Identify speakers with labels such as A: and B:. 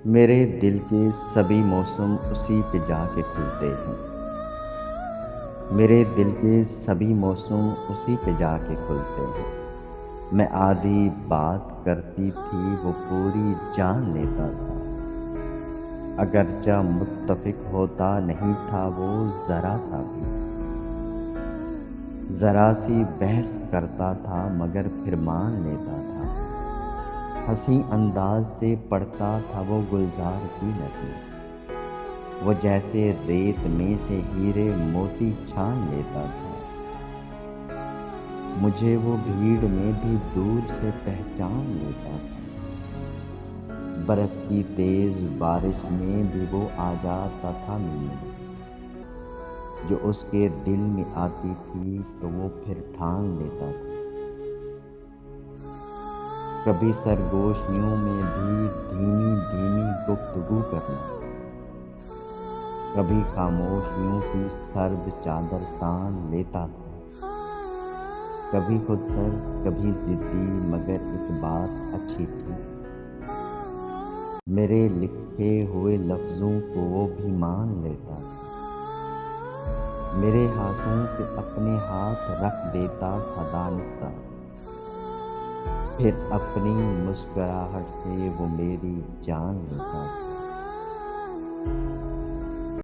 A: میرے دل کے سبھی موسم اسی پہ جا کے کھلتے ہیں۔ میرے دل کے سبھی موسم اسی پہ جا کے کھلتے ہیں۔ میں آدھی بات کرتی تھی وہ پوری جان لیتا تھا، اگرچہ متفق ہوتا نہیں تھا وہ ذرا سا بھی۔ ذرا سی بحث کرتا تھا مگر پھر مان لیتا تھا۔ ہنسی انداز سے پڑھتا تھا وہ گلزار کی نہیں، وہ جیسے ریت میں سے ہیرے موتی چھان لیتا تھا۔ مجھے وہ بھیڑ میں بھی دور سے پہچان لیتا تھا، برستی تیز بارش میں بھی وہ آ جاتا تھا ملنے۔ جو اس کے دل میں آتی تھی تو وہ پھر ٹھان لیتا تھا۔ کبھی سرگوشیوں میں بھی دھیمی دھیمی گفتگو کرنا، کبھی خاموشیوں کی سرد چادر تان لیتا تھا۔ کبھی خود سر کبھی ضدی مگر ایک بات اچھی تھی، میرے لکھے ہوئے لفظوں کو وہ بھی مان لیتا تھا۔ میرے ہاتھوں پہ اپنے ہاتھ رکھ دیتا تھا دانستہ، پھر اپنی مسکراہٹ سے وہ میری جان لیتا تھا۔